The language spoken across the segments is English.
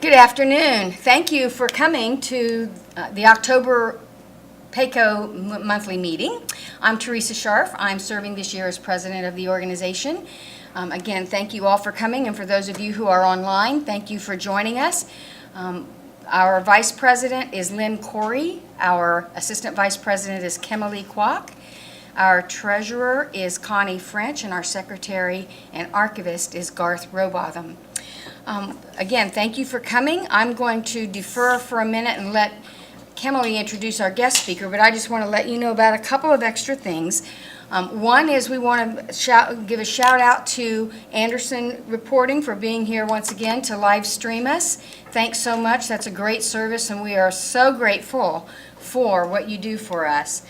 Good afternoon. Thank you for coming to the October PACO monthly meeting. I'm Teresa Scharf. I'm serving this year as president of the organization. Again, thank you all for coming, and for those of you who are online, thank you for joining us. Our vice president is Lynn Corey. Our assistant vice president is Kimberly Kwok. Our treasurer is Connie French, and our secretary and archivist is Garth Robotham. Again, thank you for coming. I'm going to defer for a minute and let Kimberly introduce our guest speaker, but I just want to let you know about a couple of extra things. One is we want to give a shout out to Anderson Reporting for being here once again to live stream us. Thanks so much. That's a great service, and we are so grateful for what you do for us.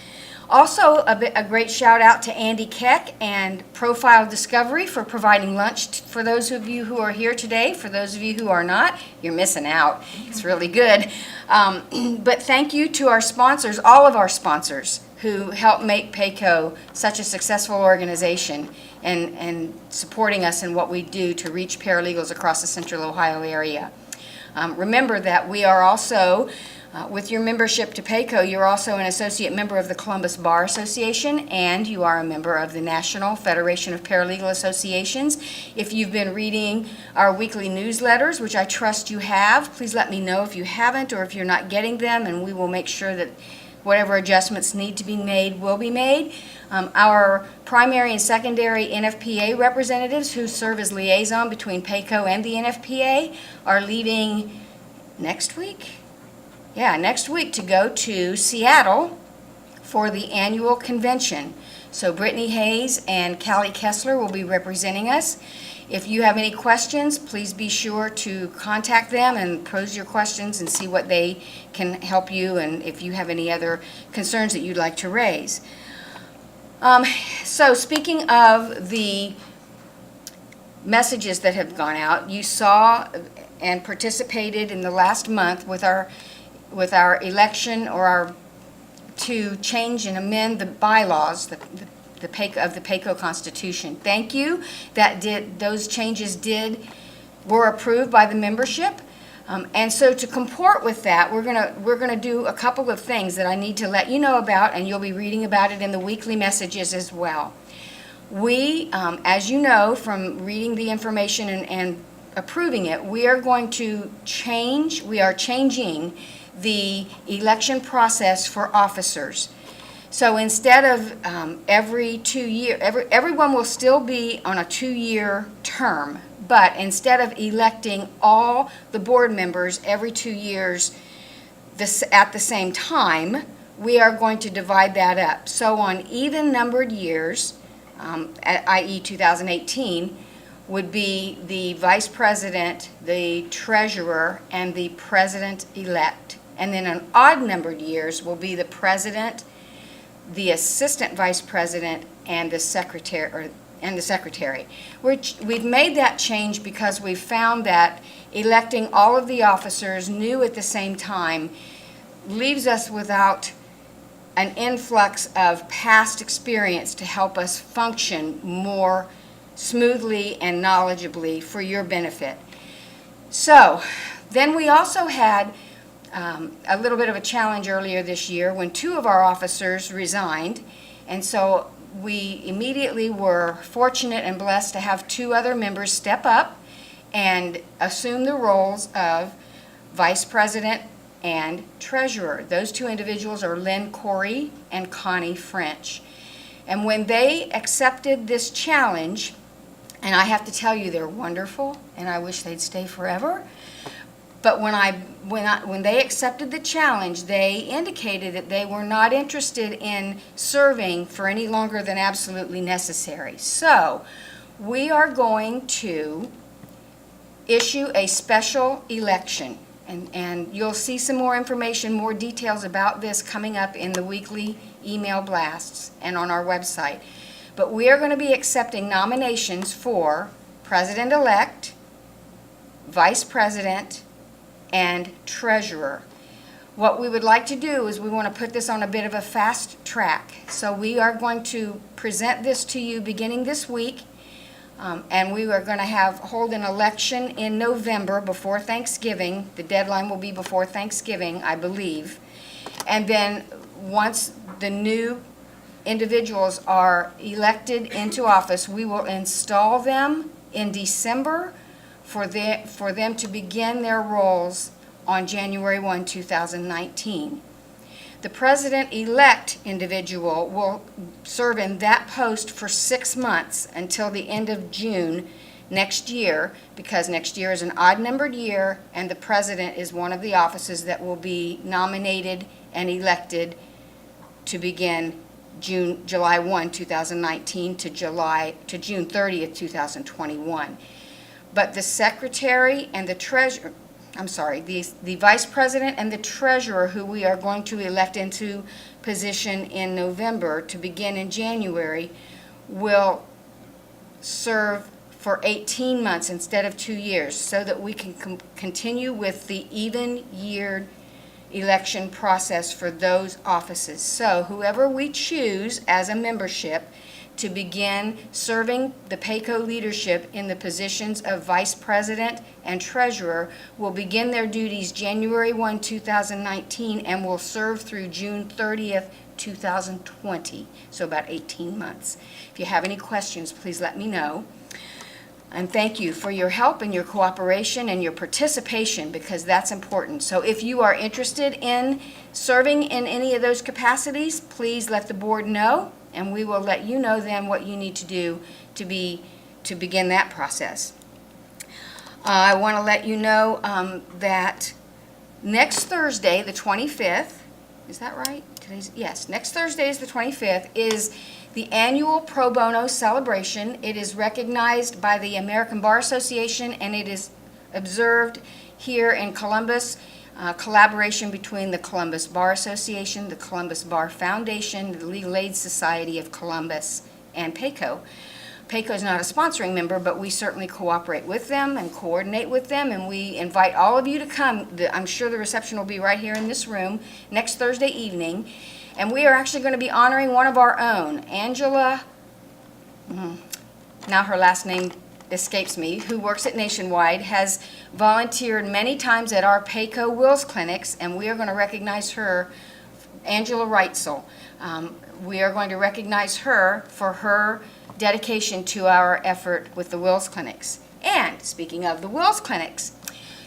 Also, a great shout out to Andy Keck and Profile Discovery for providing lunch for those of you who are here today. For those of you who are not, you're missing out. It's really good. But thank you to our sponsors, all of our sponsors, who help make PACO such a successful organization and supporting us in what we do to reach paralegals across the Central Ohio area. Remember that we are also with your membership to PACO, you're also an associate member of the Columbus Bar Association, and you are a member of the National Federation of Paralegal Associations. If you've been reading our weekly newsletters, which I trust you have, please let me know if you haven't or if you're not getting them, and we will make sure that whatever adjustments need to be made will be made. Our primary and secondary NFPA representatives who serve as liaison between PACO and the NFPA are leaving next week? Yeah, next week to go to Seattle for the annual convention. So Brittany Hayes and Callie Kessler will be representing us. If you have any questions, please be sure to contact them and pose your questions and see what they can help you, and if you have any other concerns that you'd like to raise. So speaking of the messages that have gone out, you saw and participated in the last month with our election to change and amend the bylaws, the PACO Constitution. Thank you. Those changes were approved by the membership. And so to comport with that, we're gonna do a couple of things that I need to let you know about, and you'll be reading about it in the weekly messages as well. We, as you know from reading the information and approving it, we are changing the election process for officers. So instead of every 2 years, everyone will still be on a 2-year term, but instead of electing all the board members every 2 years at the same time, we are going to divide that up. So on even numbered years, i.e. 2018, would be the vice president, the treasurer, and the president-elect. And then on odd-numbered years will be the president, the assistant vice president, and the secretary. We've made that change because we've found that electing all of the officers new at the same time leaves us without an influx of past experience to help us function more smoothly and knowledgeably for your benefit. So then we also had a little bit of a challenge earlier this year when 2 of our officers resigned, and so we immediately were fortunate and blessed to have 2 other members step up and assume the roles of vice president and treasurer. Those 2 individuals are Lynn Corey and Connie French. And when they accepted this challenge, and I have to tell you, they're wonderful, and I wish they'd stay forever. But when they accepted the challenge, they indicated that they were not interested in serving for any longer than absolutely necessary. So we are going to issue a special election. And you'll see some more information, more details about this coming up in the weekly email blasts and on our website. But we are going to be accepting nominations for president-elect, vice president, and treasurer. What we would like to do is we want to put this on a bit of a fast track. So we are going to present this to you beginning this week. And we are going to hold an election in November before Thanksgiving. The deadline will be before Thanksgiving, I believe. And then once the new individuals are elected into office, we will install them in December for them to begin their roles on January 1, 2019. The president-elect individual will serve in that post for 6 months until the end of June next year, because next year is an odd-numbered year, and the president is one of the offices that will be nominated and elected to begin July 1, 2019 to June 30th, 2021. But the secretary and the treasurer, the vice president and the treasurer, who we are going to elect into position in November to begin in January, will serve for 18 months instead of 2 years, so that we can continue with the even-year election process for those offices. So whoever we choose as a membership to begin serving the PACO leadership in the positions of vice president and treasurer will begin their duties January 1, 2019, and will serve through June 30th, 2020, so about 18 months. If you have any questions, please let me know. And thank you for your help and your cooperation and your participation, because that's important. So if you are interested in serving in any of those capacities, please let the board know, and we will let you know then what you need to do to begin that process. I want to let you know that next Thursday, the 25th, is that right? Yes, next Thursday is the 25th, is the annual Pro Bono celebration. It is recognized by the American Bar Association, and it is observed here in Columbus. Collaboration between the Columbus Bar Association, the Columbus Bar Foundation, the Legal Aid Society of Columbus, and PACO. PACO is not a sponsoring member, but we certainly cooperate with them and coordinate with them, and we invite all of you to come. I'm sure the reception will be right here in this room next Thursday evening, and we are actually going to be honoring one of our own, Angela, now her last name escapes me, who works at Nationwide, has volunteered many times at our PACO Wills clinics, and we are going to recognize her, Angela Reitzel. We are going to recognize her for her dedication to our effort with the Wills clinics. And speaking of the Wills clinics,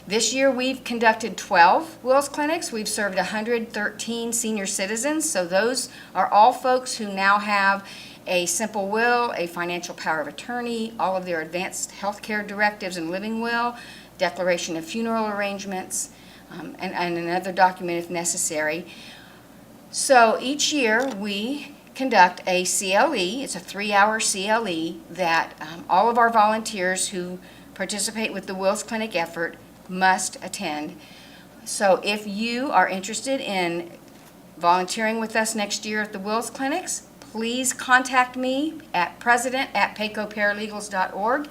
this year we've conducted 12 Wills clinics. We've served 113 senior citizens, so those are all folks who now have a simple will, a financial power of attorney, all of their advanced health care directives and living will, declaration of funeral arrangements, and another document if necessary. So each year we conduct a CLE. It's a 3-hour CLE that all of our volunteers who participate with the Wills Clinic effort must attend. So if you are interested in volunteering with us next year at the Wills Clinics, please contact me at president@pacoparalegals.org,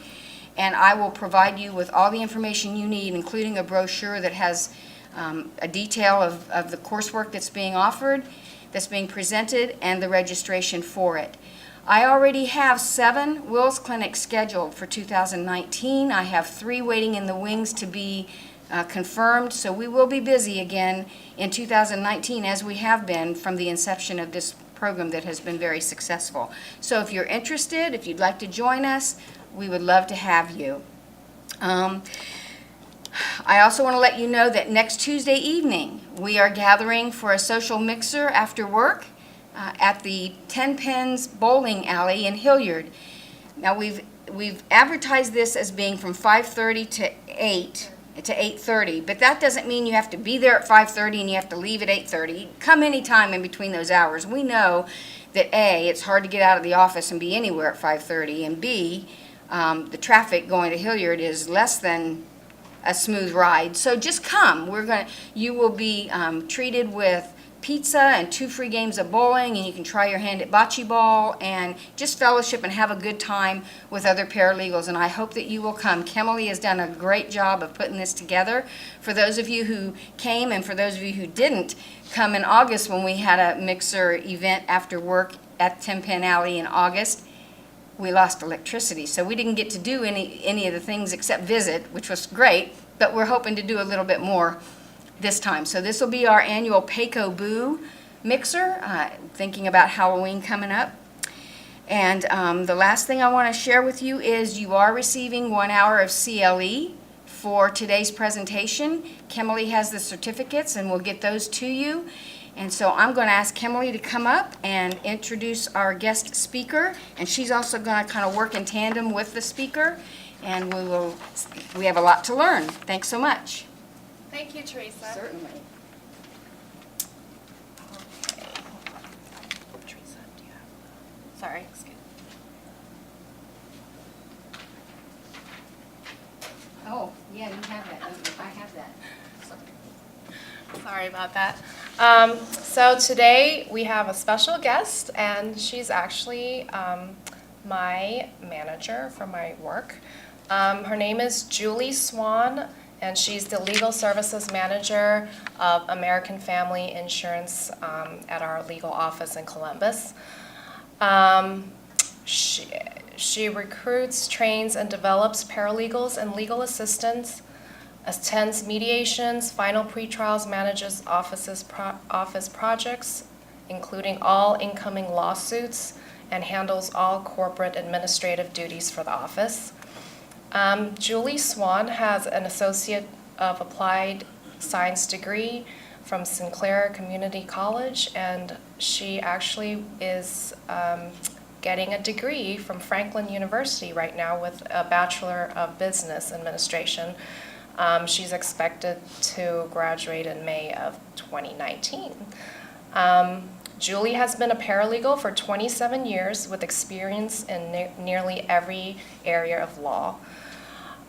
and I will provide you with all the information you need, including a brochure that has a detail of the coursework that's being offered, that's being presented, and the registration for it. I already have 7 Wills clinics scheduled for 2019. I have 3 waiting in the wings to be confirmed, so we will be busy again in 2019, as we have been from the inception of this program that has been very successful. So if you're interested, if you'd like to join us, we would love to have you. I also want to let you know that next Tuesday evening we are gathering for a social mixer after work at the 10 Pins Bowling Alley in Hilliard. Now we've advertised this as being from 5:30 to 8:30, but that doesn't mean you have to be there at 5:30 and you have to leave at 8:30. Come anytime in between those hours. We know that A, it's hard to get out of the office and be anywhere at 5:30, and B, the traffic going to Hilliard is less than a smooth ride. So just come. You will be treated with pizza and 2 free games of bowling, and you can try your hand at bocce ball and just fellowship and have a good time with other paralegals, and I hope that you will come. Kimberly has done a great job of putting this together. For those of you who came and for those of you who didn't come in August when we had a mixer event after work at 10 Pin Alley in August, we lost electricity, so we didn't get to do any of the things except visit, which was great, but we're hoping to do a little bit more this time. So this will be our annual PACO Boo mixer, thinking about Halloween coming up. And the last thing I want to share with you is you are receiving 1 hour of CLE for today's presentation. Kimberly has the certificates and we'll get those to you. And so I'm going to ask Kimberly to come up and introduce our guest speaker, and she's also going to kind of work in tandem with the speaker, and we have a lot to learn. Thanks so much. Thank you, Teresa. Certainly. Okay. Teresa, do you have? Sorry, excuse me. Oh, yeah, you have that. I have that. Sorry about that. So today we have a special guest, and she's actually my manager for my work. Her name is Julie Swan, and she's the Legal Services Manager of American Family Insurance at our legal office in Columbus. She recruits, trains, and develops paralegals and legal assistants, attends mediations, final pretrials, manages office projects, including all incoming lawsuits, and handles all corporate administrative duties for the office. Julie Swan has an Associate of Applied Science degree from Sinclair Community College, and she actually is getting a degree from Franklin University right now with a Bachelor of Business Administration. She's expected to graduate in May of 2019. Julie has been a paralegal for 27 years with experience in nearly every area of law.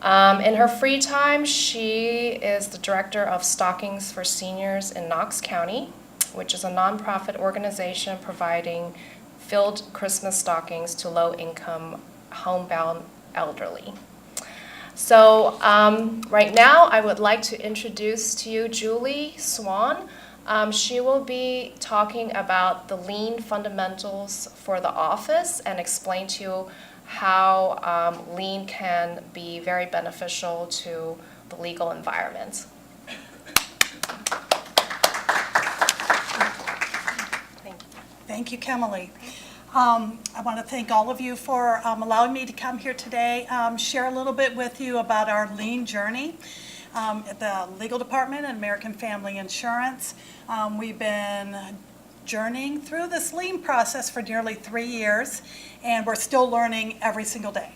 In her free time, she is the director of Stockings for Seniors in Knox County, which is a nonprofit organization providing filled Christmas stockings to low-income homebound elderly. So right now, I would like to introduce to you Julie Swan. She will be talking about the lien fundamentals for the office and explain to you how lien can be very beneficial to the legal environment. Thank you, Kimberly. I want to thank all of you for allowing me to come here today, share a little bit with you about our lien journey at the legal department at American Family Insurance. We've been journeying through this lien process for nearly 3 years, and we're still learning every single day.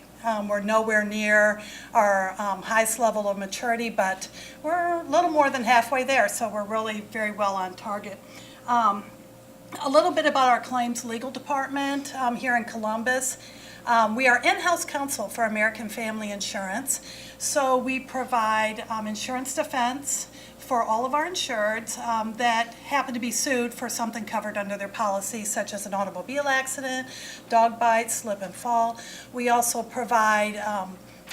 We're nowhere near our highest level of maturity, but we're a little more than halfway there, so we're really very well on target. A little bit about our claims legal department here in Columbus. We are in-house counsel for American Family Insurance, so we provide insurance defense for all of our insureds that happen to be sued for something covered under their policy, such as an automobile accident, dog bite, slip and fall. We also provide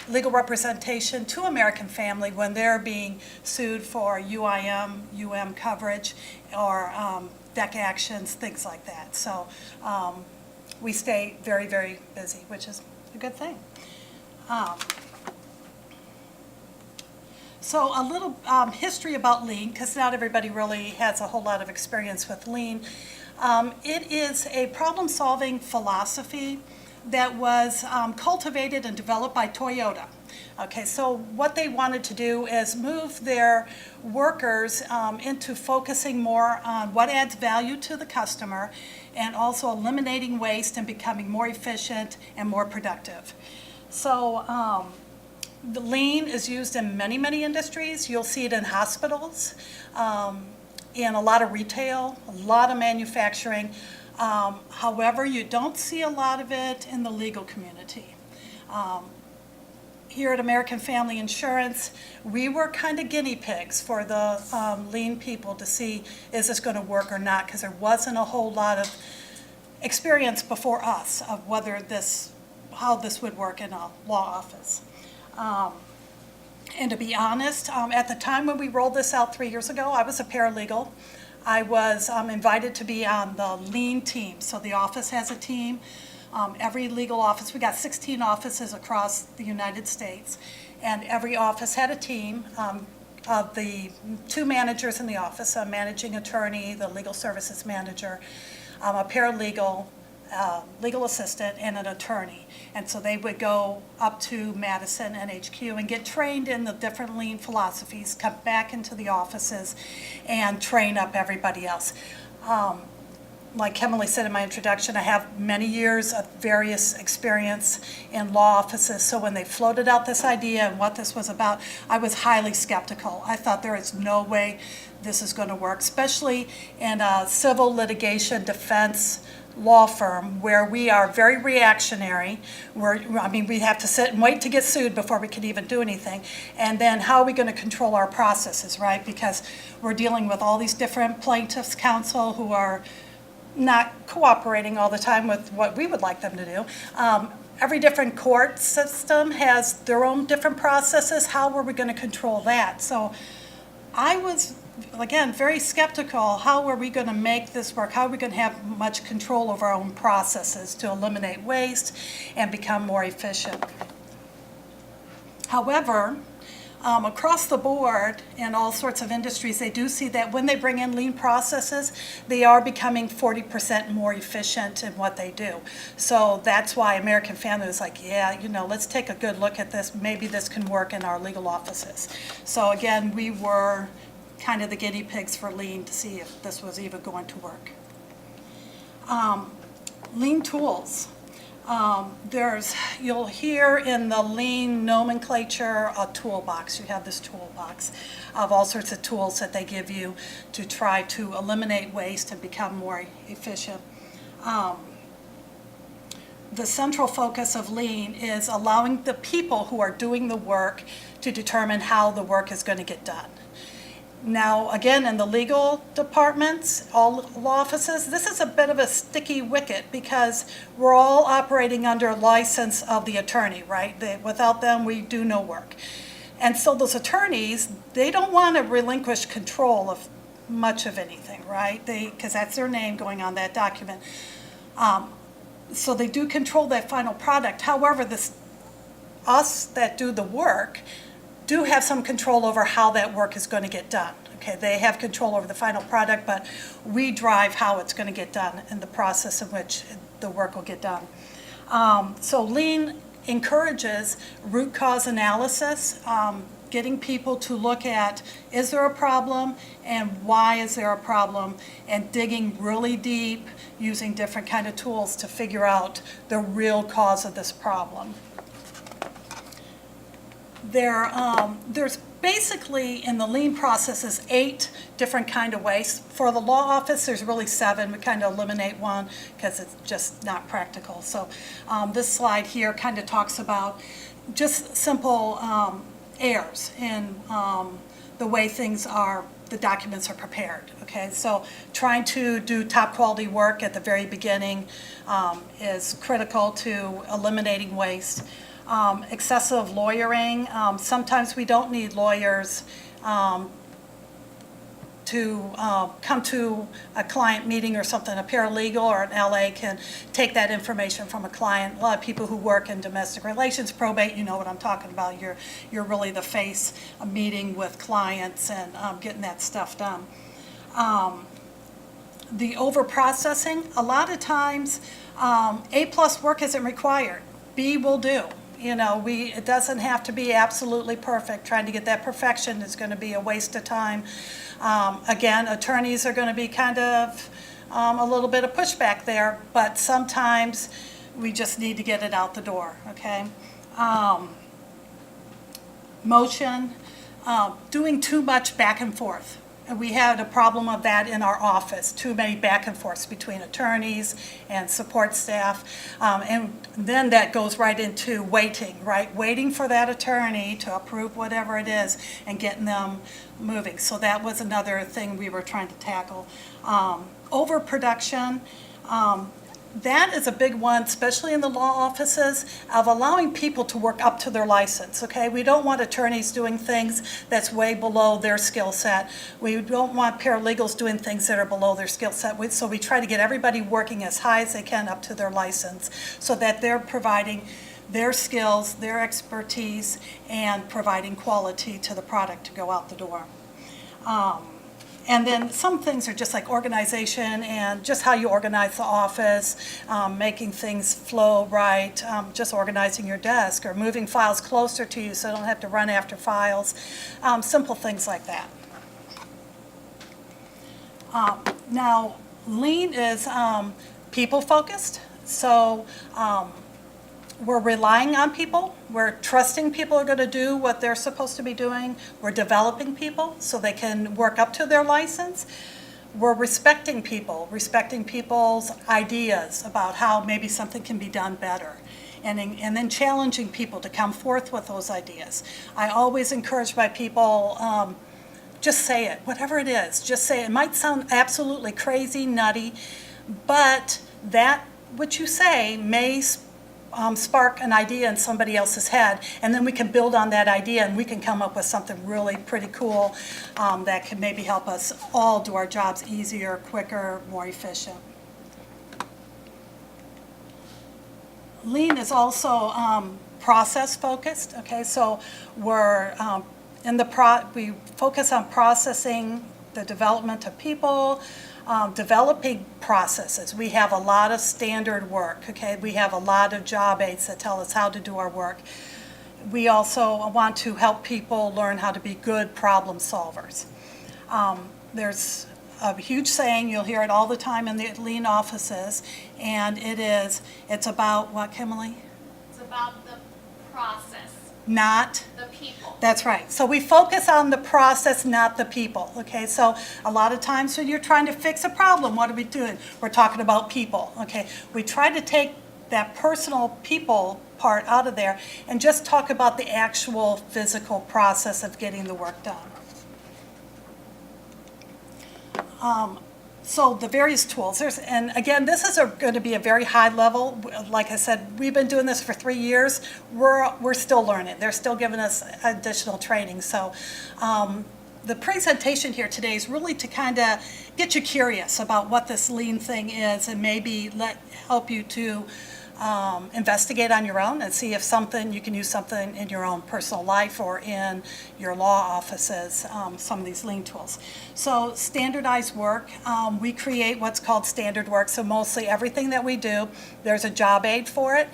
legal representation to American Family when they're being sued for UM coverage, or deck actions, things like that. So we stay very, very busy, which is a good thing. So a little history about lien, because not everybody really has a whole lot of experience with lien. It is a problem-solving philosophy that was cultivated and developed by Toyota. Okay, so what they wanted to do is move their workers into focusing more on what adds value to the customer, and also eliminating waste and becoming more efficient and more productive. So the lien is used in many, many industries. You'll see it in hospitals, in a lot of retail, a lot of manufacturing. However, you don't see a lot of it in the legal community. Here at American Family Insurance, we were kind of guinea pigs for the lien people to see, is this going to work or not, because there wasn't a whole lot of experience before us of how this would work in a law office. And to be honest, at the time when we rolled this out 3 years ago, I was a paralegal. I was invited to be on the lien team. So the office has a team Every legal office, we got 16 offices across the United States, and every office had a team of the 2 managers in the office, a managing attorney, the legal services manager, a paralegal, legal assistant, and an attorney. And so they would go up to Madison NHQ and get trained in the different lien philosophies, come back into the offices, and train up everybody else. Like Emily said in my introduction, I have many years of various experience in law offices, so when they floated out this idea and what this was about, I was highly skeptical. I thought there is no way this is going to work, especially in a civil litigation defense law firm where we are very reactionary. We have to sit and wait to get sued before we can even do anything. And then how are we going to control our processes, right? Because we're dealing with all these different plaintiffs' counsel who are not cooperating all the time with what we would like them to do. Every different court system has their own different processes. How were we going to control that? So I was, again, very skeptical. How are we going to make this work? How are we going to have much control over our own processes to eliminate waste and become more efficient? However, across the board in all sorts of industries, they do see that when they bring in lean processes, they are becoming 40% more efficient in what they do. So that's why American Family was like, yeah, let's take a good look at this. Maybe this can work in our legal offices. So again, we were kind of the guinea pigs for lean to see if this was even going to work. Lean tools. You'll hear in the lean nomenclature a toolbox. You have this toolbox of all sorts of tools that they give you to try to eliminate waste and become more efficient. The central focus of lean is allowing the people who are doing the work to determine how the work is going to get done. Now, again, in the legal departments, all law offices, this is a bit of a sticky wicket because we're all operating under license of the attorney, right? Without them, we do no work. And so those attorneys, they don't want to relinquish control of much of anything, right? Because that's their name going on that document. So they do control that final product. However, us that do the work do have some control over how that work is going to get done. Okay, they have control over the final product, but we drive how it's going to get done and the process in which the work will get done. So lean encourages root cause analysis, getting people to look at, is there a problem and why is there a problem, and digging really deep using different kind of tools to figure out the real cause of this problem. There's basically in the lean processes 8 different kind of waste. For the law office, there's really 7. We kind of eliminate one because it's just not practical. So this slide here kind of talks about just simple errors in the way the documents are prepared. Okay, so trying to do top quality work at the very beginning is critical to eliminating waste. Excessive lawyering. Sometimes we don't need lawyers to come to a client meeting or something. A paralegal or an LA can take that information from a client. A lot of people who work in domestic relations, probate, you know what I'm talking about. You're really the face of meeting with clients and getting that stuff done. The over-processing, a lot of times A+ work isn't required. B will do. It doesn't have to be absolutely perfect. Trying to get that perfection is going to be a waste of time. Again, attorneys are going to be kind of a little bit of pushback there, but sometimes we just need to get it out the door, okay? Motion, doing too much back and forth. And we had a problem of that in our office, too many back and forths between attorneys and support staff. And then that goes right into waiting, right? Waiting for that attorney to approve whatever it is and getting them moving. So that was another thing we were trying to tackle. Overproduction. that is a big one, especially in the law offices, of allowing people to work up to their license, okay? We don't want attorneys doing things that's way below their skill set. We don't want paralegals doing things that are below their skill set. So we try to get everybody working as high as they can up to their license so that they're providing their skills, their expertise, and providing quality to the product to go out the door. And then some things are just like organization and just how you organize the office, making things flow right, just organizing your desk or moving files closer to you so you don't have to run after files, simple things like that. Now, Lean is people-focused, so we're relying on people. We're trusting people are going to do what they're supposed to be doing. We're developing people so they can work up to their license. We're respecting people, respecting people's ideas about how maybe something can be done better. And then challenging people to come forth with those ideas. I always encourage my people, just say it, whatever it is, just say it. It might sound absolutely crazy, nutty, but that, what you say may spark an idea in somebody else's head, and then we can build on that idea and we can come up with something really pretty cool that can maybe help us all do our jobs easier, quicker, more efficient. Lean is also process focused, okay, so we're we focus on processing the development of people, developing processes. We have a lot of standard work, okay? We have a lot of job aids that tell us how to do our work. We also want to help people learn how to be good problem solvers. There's a huge saying, you'll hear it all the time in the Lean offices, and it's about what, Kimberly? It's about the process, Not the people. That's right. So we focus on the process, not the people, okay? So a lot of times when you're trying to fix a problem, what are we doing? We're talking about people, okay? We try to take that personal people part out of there and just talk about the actual physical process of getting the work done. So the various tools, and again, this is going to be a very high level. Like I said, we've been doing this for 3 years. We're still learning. They're still giving us additional training. So the presentation here today is really to kind of get you curious about what this Lean thing is and maybe help you to investigate on your own and see if you can use something in your own personal life or in your law offices, some of these Lean tools. So standardized work, we create what's called standard work. So mostly everything that we do, there's a job aid for it,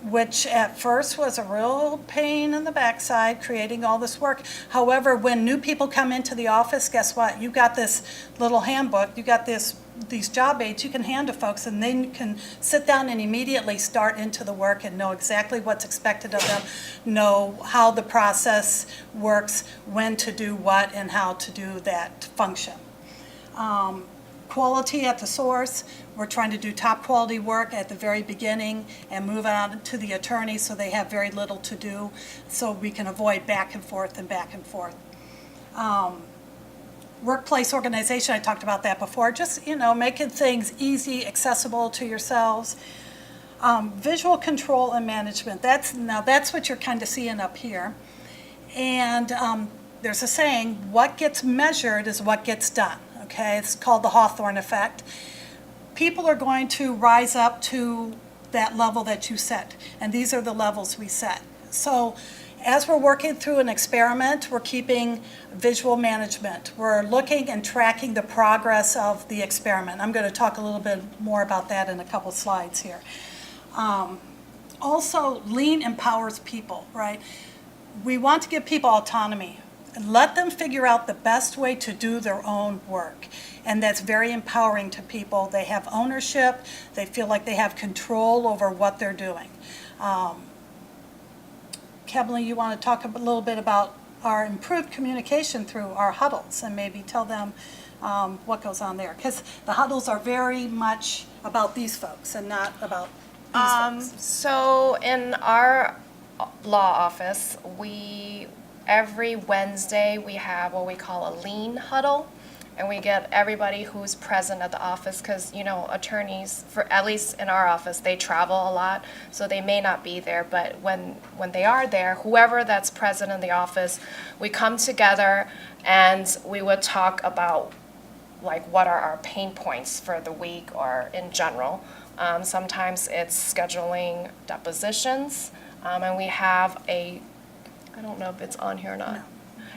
which at first was a real pain in the backside, creating all this work. However, when new people come into the office, guess what? You got this little handbook, you got these job aids you can hand to folks, and then you can sit down and immediately start into the work and know exactly what's expected of them, know how the process works, when to do what, and how to do that function. Quality at the source, we're trying to do top quality work at the very beginning and move on to the attorney so they have very little to do, so we can avoid back and forth and back and forth. Workplace organization, I talked about that before, just making things easy, accessible to yourselves. Visual control and management, that's what you're kind of seeing up here. And there's a saying, what gets measured is what gets done, okay? It's called the Hawthorne effect. People are going to rise up to that level that you set, and these are the levels we set. So as we're working through an experiment, we're keeping visual management. We're looking and tracking the progress of the experiment. I'm going to talk a little bit more about that in a couple slides here. Also, Lean empowers people, right? We want to give people autonomy and let them figure out the best way to do their own work. And that's very empowering to people. They have ownership. They feel like they have control over what they're doing. Kevin, you want to talk a little bit about our improved communication through our huddles and maybe tell them what goes on there? Because the huddles are very much about these folks and not about these folks. So in our law office, every Wednesday we have what we call a Lean huddle. and we get everybody who's present at the office, because, you know, attorneys, for at least in our office, they travel a lot, so they may not be there, but when they are there, whoever that's present in the office, we come together and we would talk about, like, what are our pain points for the week or in general. Sometimes it's scheduling depositions, and we have I don't know if it's on here or not,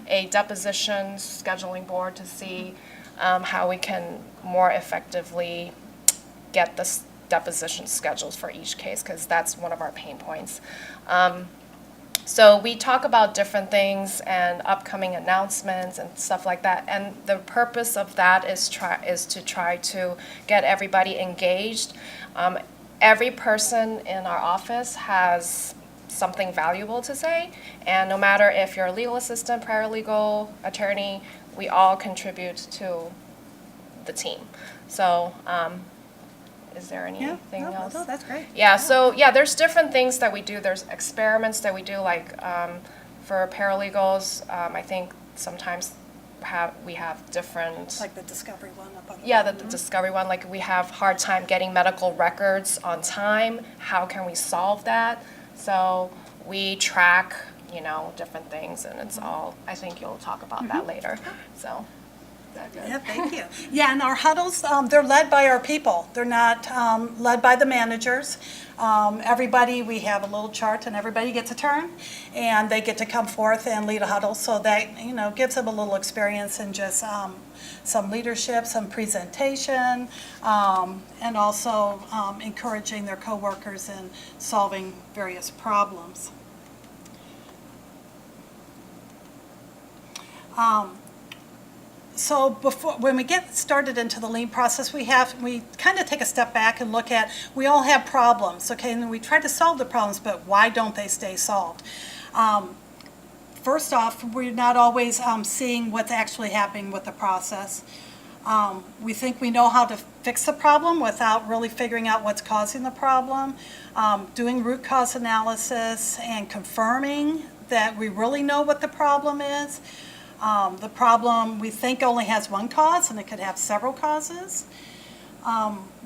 a deposition scheduling board to see how we can more effectively get the deposition schedules for each case, because that's one of our pain points. So we talk about different things and upcoming announcements and stuff like that. And the purpose of that is to try to get everybody engaged. Every person in our office has something valuable to say, and no matter if you're a legal assistant, paralegal, attorney, we all contribute to the team. So, is there anything else? No, that's great. Yeah, so, there's different things that we do. There's experiments that we do, like, for paralegals, I think sometimes we have different... Like the discovery one up on the... Yeah, the discovery one, like, we have hard time getting medical records on time. How can we solve that? So we track, you know, different things, and it's all, I think you'll talk about that later, so. Is that good? Yeah, thank you. Yeah, and our huddles, they're led by our people. They're not led by the managers. Everybody, we have a little chart, and everybody gets a turn, and they get to come forth and lead a huddle, so that, you know, gives them a little experience in just some leadership, some presentation, and also encouraging their coworkers in solving various problems. So when we get started into the lean process, we kind of take a step back and look at, we all have problems, okay, and we try to solve the problems, but why don't they stay solved? First off, we're not always seeing what's actually happening with the process. We think we know how to fix the problem without really figuring out what's causing the problem. Doing root cause analysis and confirming that we really know what the problem is. The problem we think only has one cause, and it could have several causes.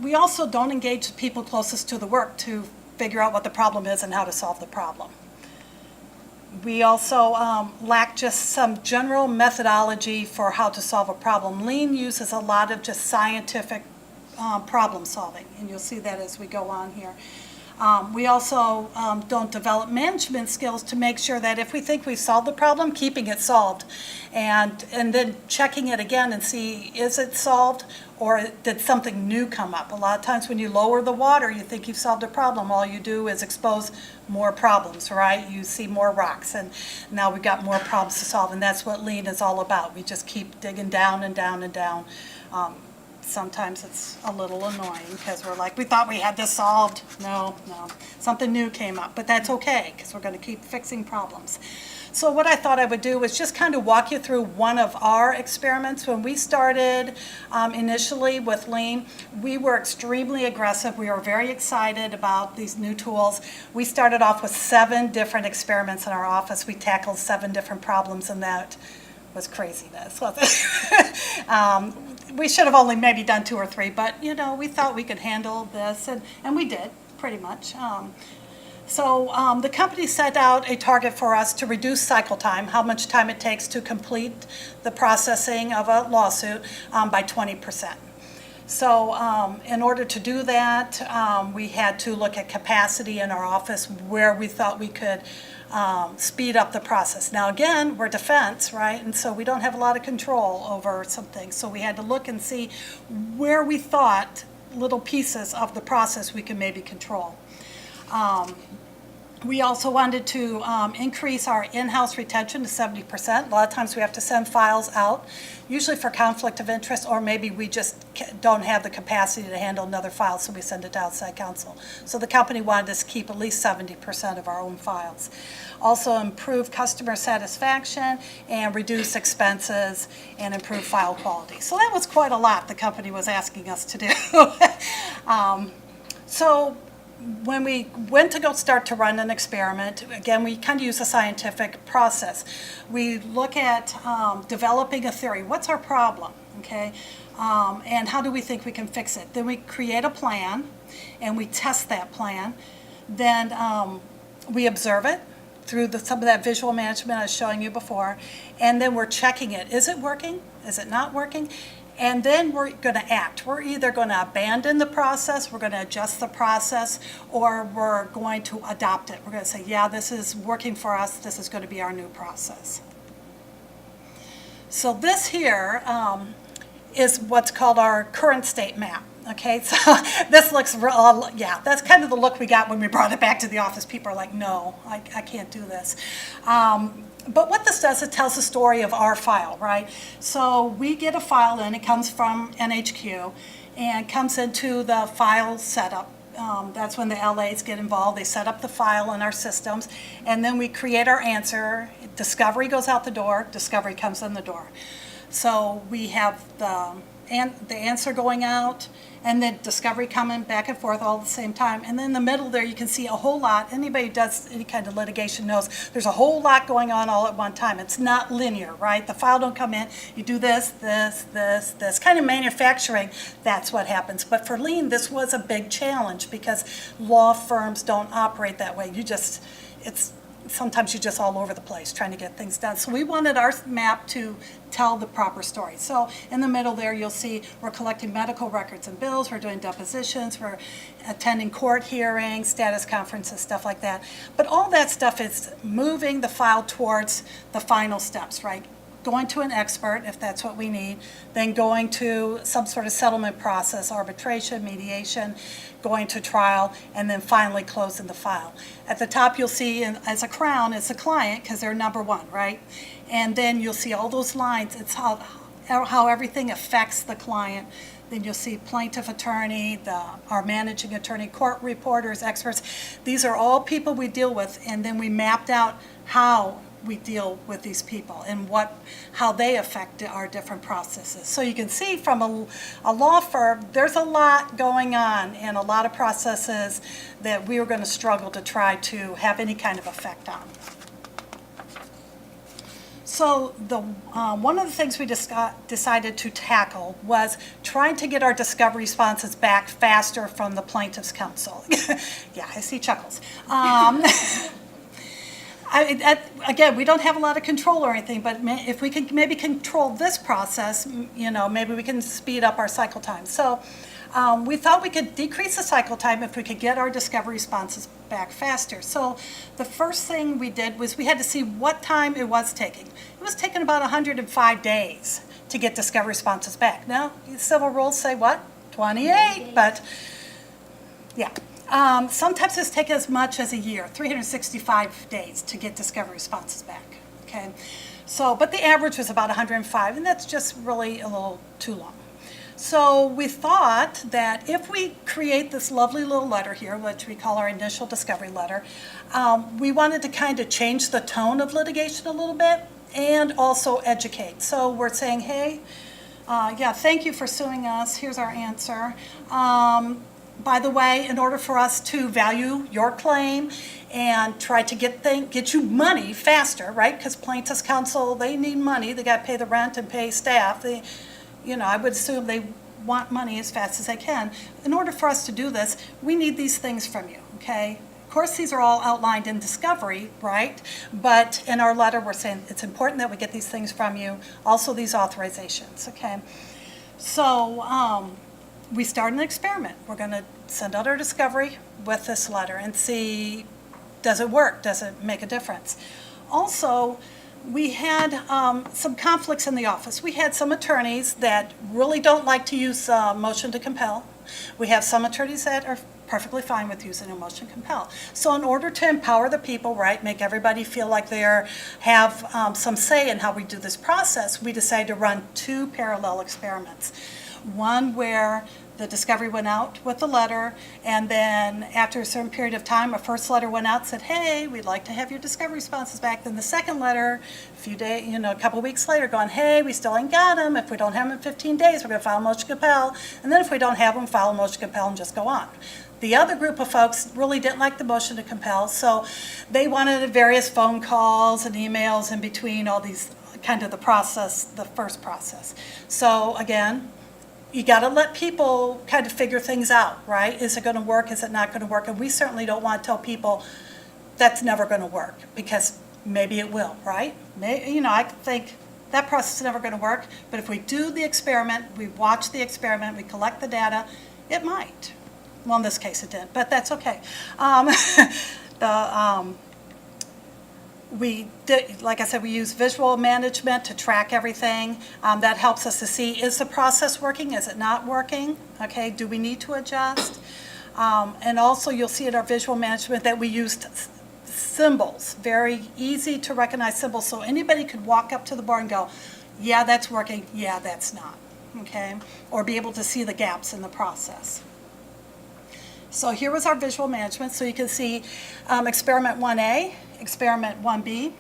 We also don't engage the people closest to the work to figure out what the problem is and how to solve the problem. We also lack just some general methodology for how to solve a problem. Lean uses a lot of just scientific problem solving, and you'll see that as we go on here. We also don't develop management skills to make sure that if we think we've solved the problem, keeping it solved, and then checking it again and see, is it solved, or did something new come up? A lot of times when you lower the water, you think you've solved a problem. All you do is expose more problems, right? You see more rocks, and now we've got more problems to solve, and that's what lean is all about. We just keep digging down and down and down. Sometimes it's a little annoying because we're like, we thought we had this solved. No, something new came up, but that's okay because we're going to keep fixing problems. So what I thought I would do was just kind of walk you through one of our experiments. When we started initially with lean, we were extremely aggressive. We were very excited about these new tools. We started off with 7 different experiments in our office. We tackled 7 different problems, and that was craziness, wasn't it? We should have only maybe done 2 or 3, but, you know, we thought we could handle this, and we did, pretty much. So the company set out a target for us to reduce cycle time, how much time it takes to complete the processing of a lawsuit, by 20%. So in order to do that, we had to look at capacity in our office where we thought we could speed up the process. Now again, we're defense, right? And so we don't have a lot of control over some things. So we had to look and see where we thought little pieces of the process we can maybe control. We also wanted to increase our in-house retention to 70%. A lot of times we have to send files out, usually for conflict of interest, or maybe we just don't have the capacity to handle another file, so we send it to outside counsel. So the company wanted us to keep at least 70% of our own files. Also improve customer satisfaction and reduce expenses and improve file quality. So that was quite a lot the company was asking us to do. So when we went to go start to run an experiment, again, we kind of use a scientific process. We look at developing a theory. What's our problem? okay? And how do we think we can fix it? Then we create a plan, and we test that plan. Then we observe it through some of that visual management I was showing you before, and then we're checking it. Is it working? Is it not working? And then we're going to act. We're either going to abandon the process, we're going to adjust the process, or we're going to adopt it. We're going to say, yeah, this is working for us. This is going to be our new process. So this here is what's called our current state map. Okay, so this looks real, yeah, that's kind of the look we got when we brought it back to the office. People are like, no, I can't do this. But what this does, it tells the story of our file, right? So we get a file in, it comes from NHQ, and comes into the file setup. That's when the LAs get involved. They set up the file in our systems, and then we create our answer. Discovery goes out the door, discovery comes in the door. So we have the answer going out, and then discovery coming back and forth all at the same time. And then in the middle there, you can see a whole lot. Anybody who does any kind of litigation knows there's a whole lot going on all at one time. It's not linear, right? The file don't come in. You do this, this, this, this. Kind of manufacturing, that's what happens. But for lien, this was a big challenge because law firms don't operate that way. Sometimes you're just all over the place trying to get things done. So we wanted our map to tell the proper story. So in the middle there, you'll see we're collecting medical records and bills, we're doing depositions, we're attending court hearings, status conferences, stuff like that. But all that stuff is moving the file towards the final steps, right? Going to an expert, if that's what we need, then going to some sort of settlement process, arbitration, mediation, going to trial, and then finally closing the file. At the top, you'll see, as a crown, it's the client, because they're number one, right? And then you'll see all those lines. It's how everything affects the client. Then you'll see plaintiff attorney, our managing attorney, court reporters, experts. These are all people we deal with, and then we mapped out how we deal with these people and how they affect our different processes. So you can see from a law firm, there's a lot going on and a lot of processes that we were going to struggle to try to have any kind of effect on. So one of the things we decided to tackle was trying to get our discovery responses back faster from the plaintiff's counsel. Yeah, I see chuckles. Again, we don't have a lot of control or anything, but if we can maybe control this process, maybe we can speed up our cycle time. So we thought we could decrease the cycle time if we could get our discovery responses back faster. So the first thing we did was we had to see what time it was taking. It was taking about 105 days to get discovery responses back. Now, civil rules say what? 28, but yeah. Sometimes it's taken as much as a year, 365 days to get discovery responses back, okay? So, but the average was about 105, and that's just really a little too long. So we thought that if we create this lovely little letter here, which we call our initial discovery letter, we wanted to kind of change the tone of litigation a little bit and also educate. So we're saying, hey, yeah, thank you for suing us. Here's our answer. By the way, in order for us to value your claim and try to get you money faster, right? Because plaintiffs' counsel, they need money. They got to pay the rent and pay staff. I would assume they want money as fast as they can. In order for us to do this, we need these things from you, okay? Of course, these are all outlined in discovery, right? But in our letter, we're saying it's important that we get these things from you. Also, these authorizations, okay? So, we started an experiment. We're going to send out our discovery with this letter and see, does it work? Does it make a difference? Also, we had some conflicts in the office. We had some attorneys that really don't like to use motion to compel. We have some attorneys that are perfectly fine with using a motion to compel. So in order to empower the people, right, make everybody feel like they have some say in how we do this process, we decided to run 2 parallel experiments. One where the discovery went out with the letter, and then after a certain period of time, a first letter went out and said, hey, we'd like to have your discovery responses back. Then the second letter, a couple weeks later, going, hey, we still ain't got them. If we don't have them in 15 days, we're going to file a motion to compel. And then if we don't have them, file a motion to compel and just go on. The other group of folks really didn't like the motion to compel, so they wanted various phone calls and emails in between all these kind of the process, the first process. So again, you got to let people kind of figure things out, right? Is it going to work? Is it not going to work? And we certainly don't want to tell people that's never going to work, because maybe it will, right? I think that process is never going to work, but if we do the experiment, we watch the experiment, we collect the data, it might. Well, in this case it didn't, but that's okay. We did, like I said, we use visual management to track everything. That helps us to see, is the process working? Is it not working? Okay, do we need to adjust? And also you'll see in our visual management that we used symbols, very easy to recognize symbols, so anybody could walk up to the board and go, yeah, that's working, yeah, that's not, okay? Or be able to see the gaps in the process. So here was our visual management, so you can see experiment 1A, experiment 1B,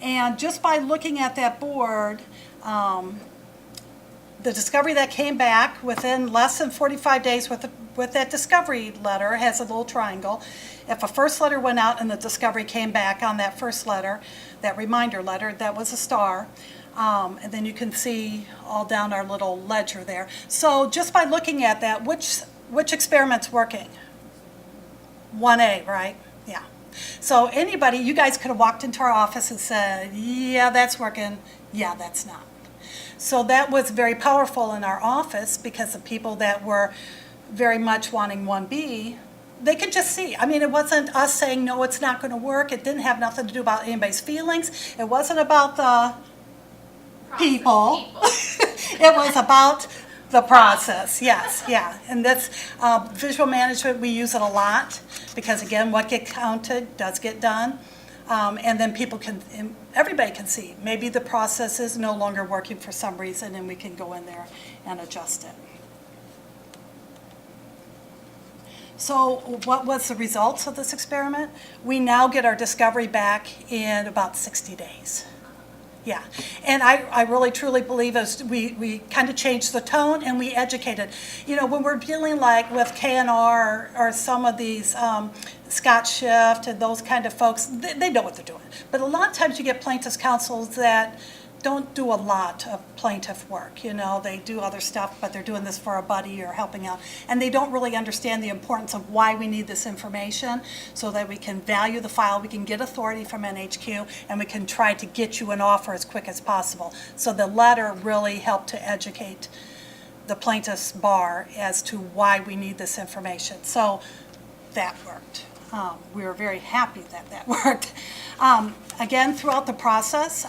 and just by looking at that board, the discovery that came back within less than 45 days with that discovery letter has a little triangle. If a first letter went out and the discovery came back on that first letter, that reminder letter, that was a star. And then you can see all down our little ledger there. So just by looking at that, which experiment's working? 1A, right? Yeah. So anybody, you guys could have walked into our office and said, yeah, that's working, yeah, that's not. So that was very powerful in our office, because the people that were very much wanting 1B, they could just see. I mean, it wasn't us saying, no, it's not going to work. It didn't have nothing to do about anybody's feelings. It wasn't about the people. It was about the process, yes, yeah. And that's visual management, we use it a lot, because again, what gets counted does get done. And then everybody can see, maybe the process is no longer working for some reason, and we can go in there and adjust it. So what was the results of this experiment? We now get our discovery back in about 60 days. Yeah, and I really truly believe as we kind of changed the tone and we educated. When we're dealing like with K&R or some of these Scott Shift and those kind of folks, they know what they're doing. But a lot of times you get plaintiffs' counsels that don't do a lot of plaintiff work. They do other stuff, but they're doing this for a buddy or helping out. And they don't really understand the importance of why we need this information, so that we can value the file, we can get authority from NHQ, and we can try to get you an offer as quick as possible. So the letter really helped to educate the plaintiff's bar as to why we need this information. So that worked. We were very happy that worked. Again, throughout the process,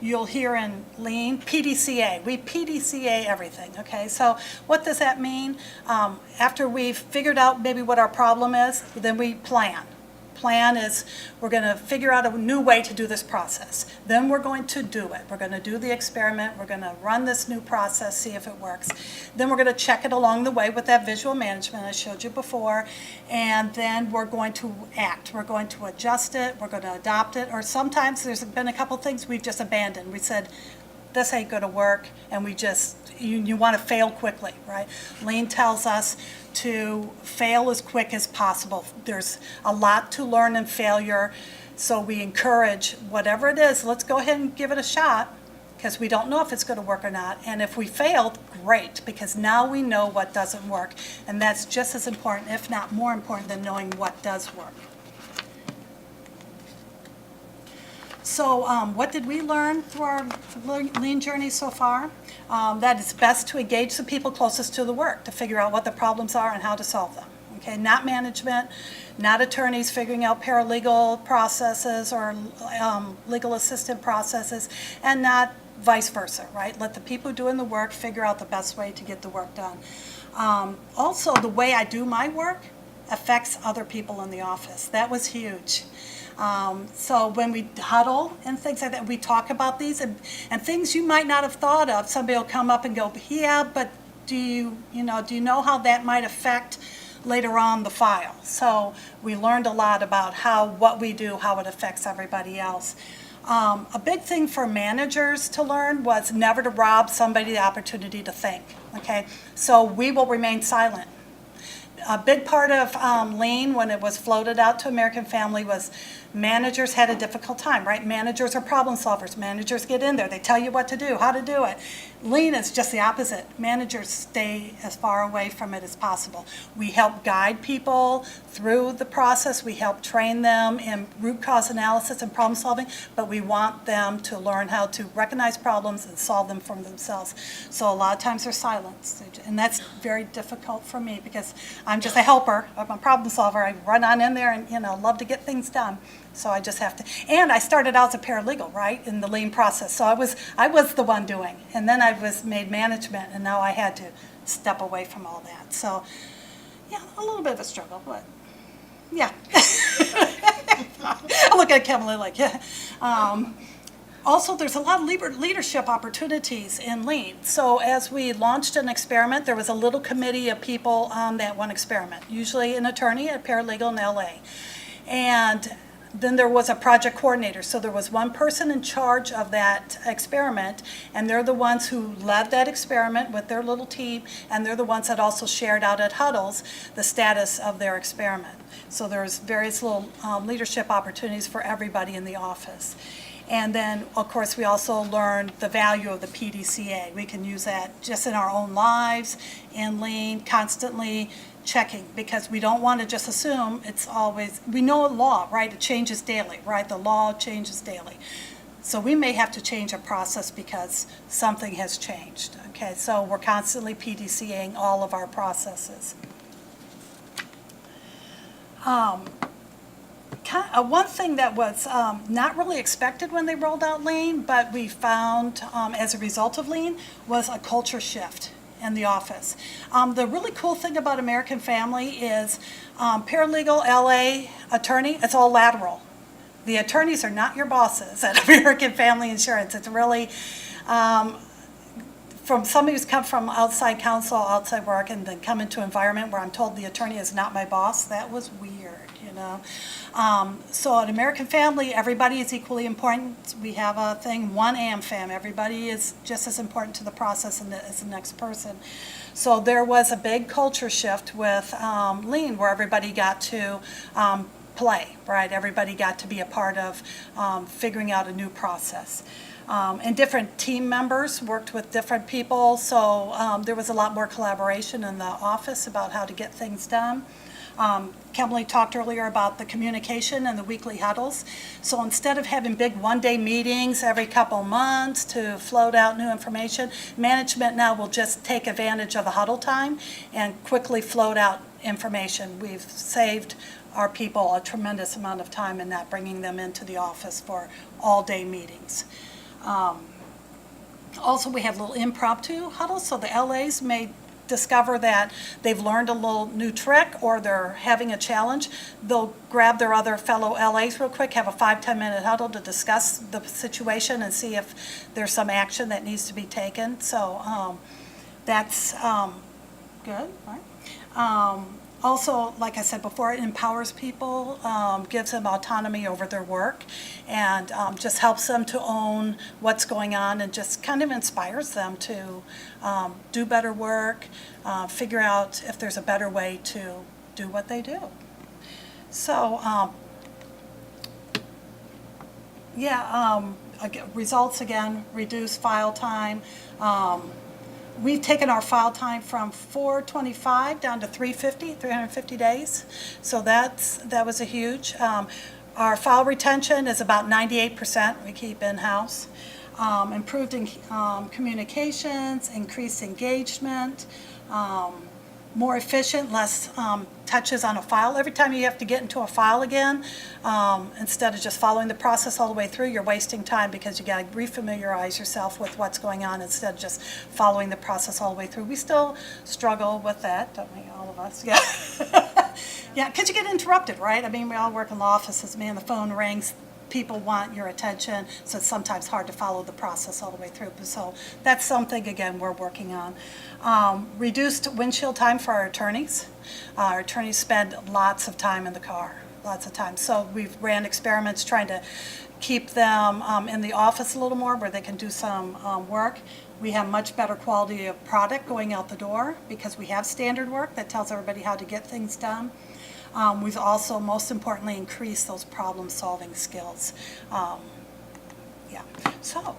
you'll hear in lien, PDCA. We PDCA everything, okay? So what does that mean? After we've figured out maybe what our problem is, then we plan. Plan is we're going to figure out a new way to do this process. Then we're going to do it. We're going to do the experiment. We're going to run this new process, see if it works. Then we're going to check it along the way with that visual management I showed you before. And then we're going to act. We're going to adjust it. We're going to adopt it. Or sometimes there's been a couple things we've just abandoned. We said, this ain't going to work, and we just, you want to fail quickly, right? Lien tells us to fail as quick as possible. There's a lot to learn in failure, so we encourage whatever it is, let's go ahead and give it a shot, because we don't know if it's going to work or not. And if we failed, great, because now we know what doesn't work, and that's just as important, if not more important, than knowing what does work. So what did we learn through our lien journey so far? That it's best to engage the people closest to the work to figure out what the problems are and how to solve them. Okay, not management, not attorneys figuring out paralegal processes or legal assistant processes, and not vice versa, right? Let the people doing the work figure out the best way to get the work done. Also, the way I do my work affects other people in the office. That was huge. So when we huddle and things like that, we talk about these and things you might not have thought of. Somebody will come up and go, yeah, but do you know how that might affect later on the file? So we learned a lot about what we do, how it affects everybody else. A big thing for managers to learn was never to rob somebody the opportunity to think, okay? So we will remain silent. A big part of lien when it was floated out to American Family was Managers had a difficult time, right? Managers are problem solvers. Managers get in there. They tell you what to do, how to do it. Lean is just the opposite. Managers stay as far away from it as possible. We help guide people through the process. We help train them in root cause analysis and problem solving, but we want them to learn how to recognize problems and solve them for themselves. So a lot of times they're silenced, and that's very difficult for me because I'm just a helper. I'm a problem solver. I run on in there and, love to get things done. So I just have to, and I started out as a paralegal, right, in the lean process. So I was the one doing, and then I was made management, and now I had to step away from all that. So, yeah, a little bit of a struggle, but yeah. I look at Kimberly like, yeah. Also, there's a lot of leadership opportunities in Lean. So as we launched an experiment, there was a little committee of people on that one experiment, usually an attorney, a paralegal in LA. And then there was a project coordinator. So there was one person in charge of that experiment, and they're the ones who led that experiment with their little team, and they're the ones that also shared out at huddles the status of their experiment. So there's various little leadership opportunities for everybody in the office. And then, of course, we also learned the value of the PDCA. We can use that just in our own lives, in Lean, constantly checking, because we don't want to just assume it's always, we know law, right? It changes daily, right? The law changes daily. So we may have to change a process because something has changed, okay? So we're constantly PDCAing all of our processes. One thing that was not really expected when they rolled out Lean, but we found as a result of Lean, was a culture shift in the office. The really cool thing about American Family is paralegal, LA, attorney, it's all lateral. The attorneys are not your bosses at American Family Insurance. It's really, from somebody who's come from outside counsel, outside work, and then come into an environment where I'm told the attorney is not my boss, that was weird, you know. So at American Family, everybody is equally important. We have a thing, one AmFam. Everybody is just as important to the process as the next person. So there was a big culture shift with Lean, where everybody got to play, right? Everybody got to be a part of figuring out a new process. And different team members worked with different people, so there was a lot more collaboration in the office about how to get things done. Kimberly talked earlier about the communication and the weekly huddles. So instead of having big one-day meetings every couple months to float out new information, management now will just take advantage of the huddle time and quickly float out information. We've saved our people a tremendous amount of time in not bringing them into the office for all-day meetings. Also, we have little impromptu huddles, so the LAs may discover that they've learned a little new trick or they're having a challenge. They'll grab their other fellow LAs real quick, have a 5-10 minute huddle to discuss the situation and see if there's some action that needs to be taken. So that's good, right? Also, like I said before, it empowers people, gives them autonomy over their work, and just helps them to own what's going on, and just kind of inspires them to do better work, figure out if there's a better way to do what they do. So, results again, reduce file time. We've taken our file time from 425 down to 350 days. So that was a huge. Our file retention is about 98% we keep in-house. Improved communications, increased engagement, more efficient, less touches on a file. Every time you have to get into a file again, instead of just following the process all the way through, you're wasting time because you got to refamiliarize yourself with what's going on instead of just following the process all the way through. We still struggle with that, don't we, all of us? Yeah. Yeah, because you get interrupted, right? I mean, we all work in law offices. Man, the phone rings. People want your attention, so it's sometimes hard to follow the process all the way through. So that's something, again, we're working on. Reduced windshield time for our attorneys. Our attorneys spend lots of time in the car, lots of time. So we've ran experiments trying to keep them in the office a little more where they can do some work. We have much better quality of product going out the door because we have standard work that tells everybody how to get things done. We've also, most importantly, increased those problem-solving skills. Yeah, so,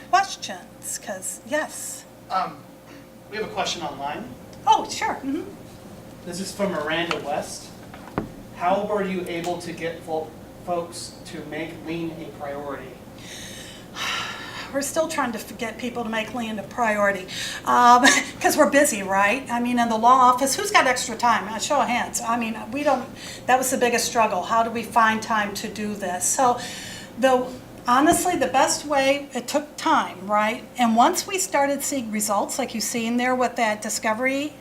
questions, because, yes. We have a question online. Oh, sure. Mhm. This is from Miranda West. How were you able to get folks to make lean a priority? We're still trying to get people to make lean a priority because we're busy, right? I mean, in the law office, who's got extra time? A show of hands. I mean, we don't, that was the biggest struggle. How do we find time to do this? So honestly, the best way, it took time, right? And once we started seeing results, like you see in there with that discovery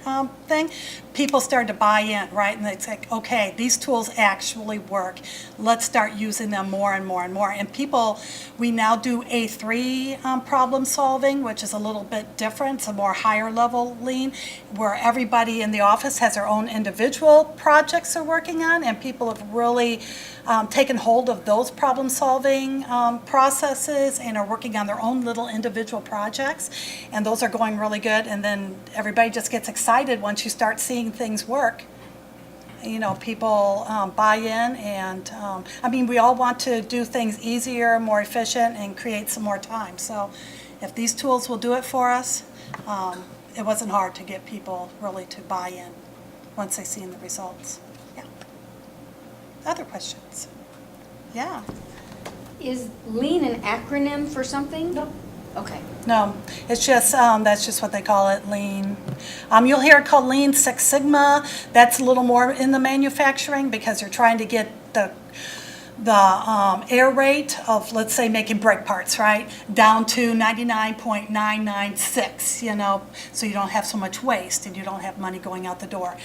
thing, people started to buy in, right? And it's like, okay, these tools actually work. Let's start using them more and more and more. And people, we now do A3 problem solving, which is a little bit different. It's a more higher level lean, where everybody in the office has their own individual projects they're working on, and people have really taken hold of those problem solving processes and are working on their own little individual projects. And those are going really good. And then everybody just gets excited once you start seeing things work. You know, people buy in, and I mean, we all want to do things easier, more efficient, and create some more time. So if these tools will do it for us, it wasn't hard to get people really to buy in once they've seen the results. Yeah. Other questions? Yeah. Is lean an acronym for something? No. Okay. No, it's just, that's just what they call it, lean. You'll hear it called Lean Six Sigma. That's a little more in the manufacturing because you're trying to get the error rate of, let's say, making brake parts, right, down to 99.996, you know, so you don't have so much waste and you don't have money going out the door.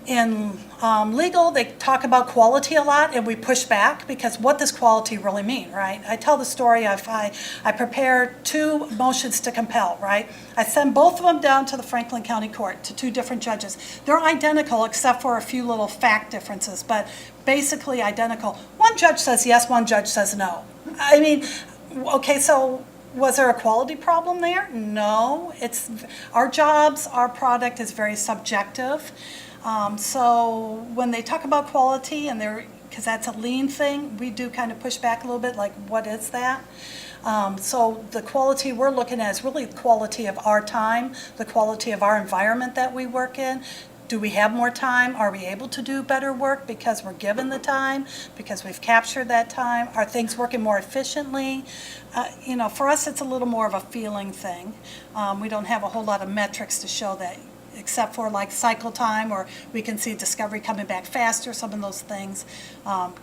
In legal, they talk about quality a lot, and we push back because what does quality really mean, right? I tell the story of I prepare 2 motions to compel, right? I send both of them down to the Franklin County Court to 2 different judges. They're identical except for a few little fact differences, but basically identical. One judge says yes, one judge says no. I mean, okay, so was there a quality problem there? No. It's our jobs, our product is very subjective. So when they talk about quality, and because that's a lean thing, we do kind of push back a little bit, like, what is that? So the quality we're looking at is really the quality of our time, the quality of our environment that we work in. Do we have more time? Are we able to do better work because we're given the time, because we've captured that time? Are things working more efficiently? You know, for us, it's a little more of a feeling thing. We don't have a whole lot of metrics to show that, except for like cycle time, or we can see discovery coming back faster, some of those things.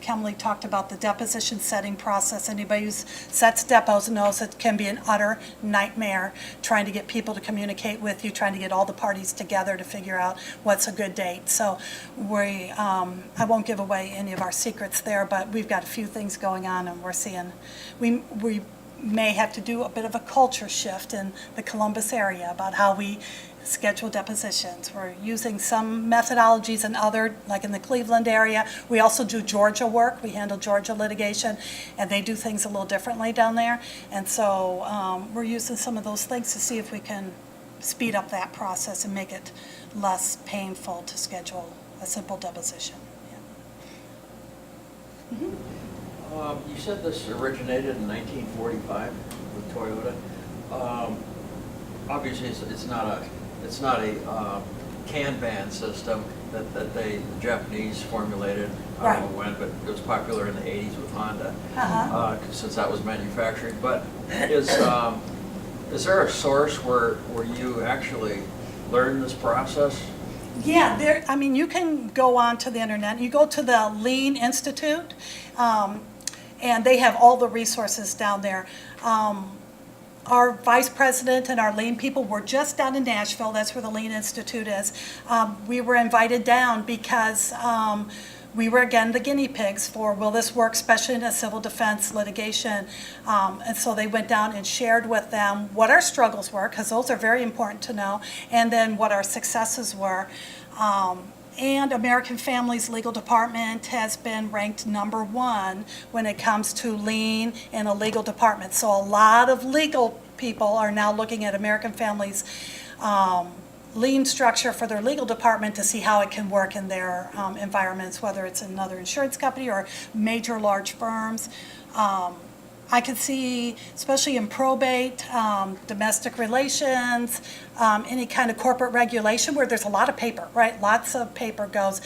Kemley talked about the deposition setting process. Anybody who sets depos knows it can be an utter nightmare trying to get people to communicate with you, trying to get all the parties together to figure out what's a good date. So I won't give away any of our secrets there, but we've got a few things going on, and we're seeing, we may have to do a bit of a culture shift in the Columbus area about how we schedule depositions. We're using some methodologies and other, like in the Cleveland area. We also do Georgia work. We handle Georgia litigation, and they do things a little differently down there. And so we're using some of those things to see if we can speed up that process and make it less painful to schedule a simple deposition. Yeah. Mm-hmm. You said this originated in 1945 with Toyota. Obviously, it's not a Kanban system that the Japanese formulated. I don't know when, but it was popular in the 80s with Honda, since that was manufacturing. But is there a source where you actually learn this process? Yeah, I mean, you can go on to the internet. You go to the Lean Institute, and they have all the resources down there. Our vice president and our Lean people were just down in Nashville. That's where the Lean Institute is. We were invited down because we were, again, the guinea pigs for, will this work, especially in a civil defense litigation? And so they went down and shared with them what our struggles were, because those are very important to know, and then what our successes were. And American Family's legal department has been ranked #1 when it comes to lean in a legal department. So a lot of legal people are now looking at American Family's lean structure for their legal department to see how it can work in their environments, whether it's another insurance company or major large firms. I could see, especially in probate, domestic relations, any kind of corporate regulation where there's a lot of paper, right? Lots of paper goes.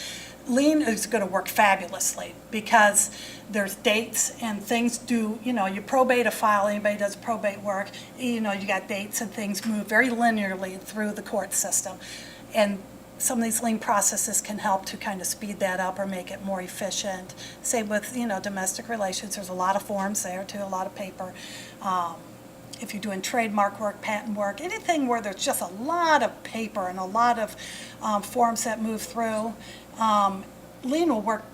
Lean is going to work fabulously because there's dates and things do, you probate a file, anybody does probate work, you got dates and things move very linearly through the court system. And some of these lean processes can help to kind of speed that up or make it more efficient. Same with, domestic relations, there's a lot of forms there too, a lot of paper. If you're doing trademark work, patent work, anything where there's just a lot of paper and a lot of forms that move through, lean will work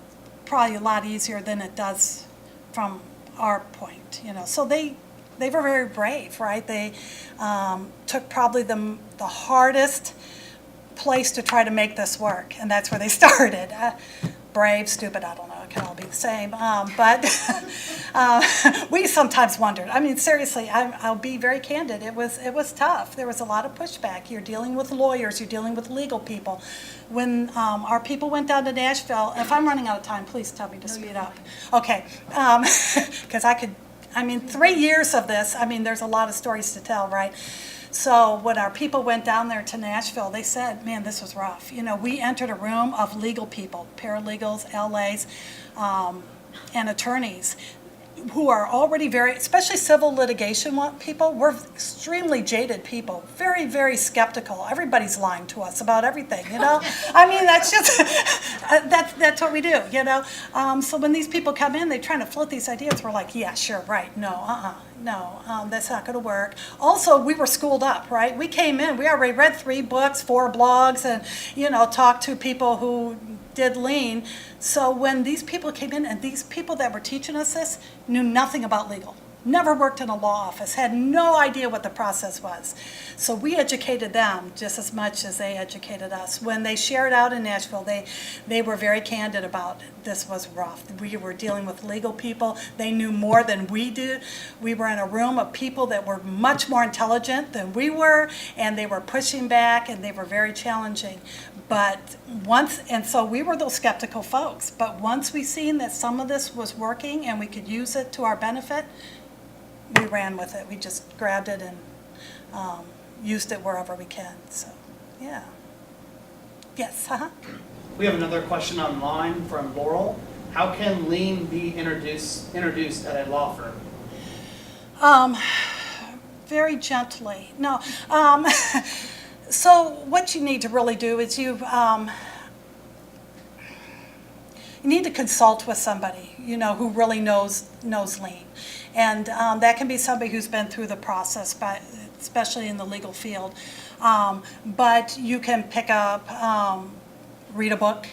probably a lot easier than it does from our point, So they were very brave, right? They took probably the hardest place to try to make this work, and that's where they started. Brave, stupid, I don't know, it can all be the same. But we sometimes wondered. I mean, seriously, I'll be very candid. It was tough. There was a lot of pushback. You're dealing with lawyers. You're dealing with legal people. When our people went down to Nashville, if I'm running out of time, please tell me to speed up. Okay, because 3 years of this, there's a lot of stories to tell, right? So when our people went down there to Nashville, they said, man, this was rough. We entered a room of legal people, paralegals, LAs, and attorneys who are already especially civil litigation people, we're extremely jaded people, very, very skeptical. Everybody's lying to us about everything, That's just, that's what we do, So when these people come in, they're trying to float these ideas. We're like, yeah, sure, right, no, that's not going to work. Also, we were schooled up, right? We came in, we already read 3 books, 4 blogs, and, talked to people who did lean. So when these people came in, and these people that were teaching us this knew nothing about legal, never worked in a law office, had no idea what the process was. So we educated them just as much as they educated us. When they shared out in Nashville, they were very candid about it. This was rough. We were dealing with legal people. They knew more than we did. We were in a room of people that were much more intelligent than we were, and they were pushing back, and they were very challenging. But so we were those skeptical folks. But once we seen that some of this was working and we could use it to our benefit, we ran with it. We just grabbed it and used it wherever we can. So, yeah. Yes, We have another question online from Laurel. How can lean be introduced at a law firm? Very gently. No. So what you need to really do is you need to consult with somebody, who really knows lean. And that can be somebody who's been through the process, especially in the legal field. But you can pick up, read a book,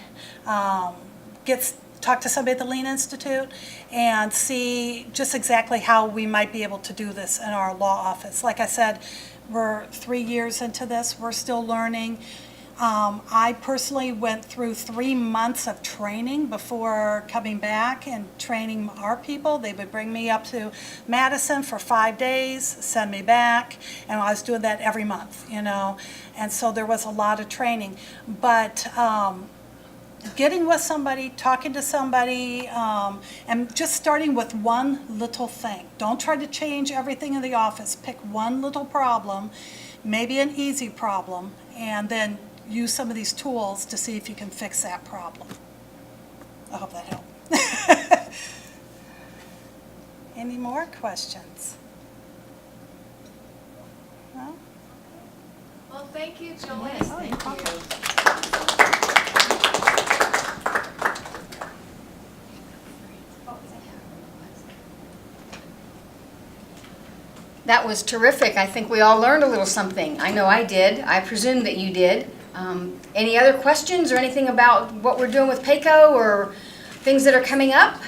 talk to somebody at the Lean Institute, and see just exactly how we might be able to do this in our law office. Like I said, we're 3 years into this. We're still learning. I personally went through 3 months of training before coming back and training our people. They would bring me up to Madison for 5 days, send me back, and I was doing that every month, And so there was a lot of training. But getting with somebody, talking to somebody, and just starting with one little thing. Don't try to change everything in the office. Pick one little problem, maybe an easy problem, and then use some of these tools to see if you can fix that problem. I hope that helped. Any more questions? No? Well, thank you, Julie. Thank you. That was terrific. I think we all learned a little something. I know I did. I presume that you did. Any other questions or anything about what we're doing with PACO or things that are coming up?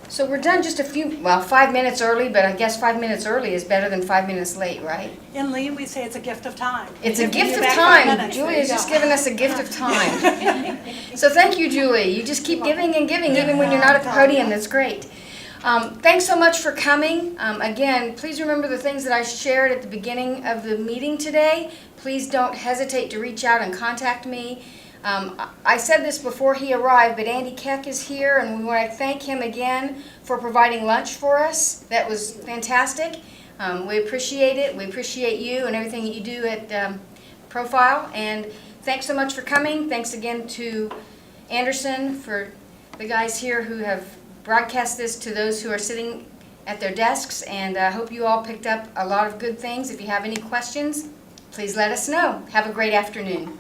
So we're done just 5 minutes early, but I guess 5 minutes early is better than 5 minutes late, right? In Lean, we say it's a gift of time. It's a gift of Back 5 time. minutes. Julie There has you just go. given us a gift of time. So thank you, Julie. You just keep giving and giving, even when you're not at the podium. That's great. Thanks so much for coming. Again, please remember the things that I shared at the beginning of the meeting today. Please don't hesitate to reach out and contact me. I said this before he arrived, but Andy Keck is here, and we want to thank him again for providing lunch for us. That was fantastic. We appreciate it. We appreciate you and everything that you do at Profile. And thanks so much for coming. Thanks again to Anderson, for the guys here who have broadcast this to those who are sitting at their desks. And I hope you all picked up a lot of good things. If you have any questions, please let us know. Have a great afternoon.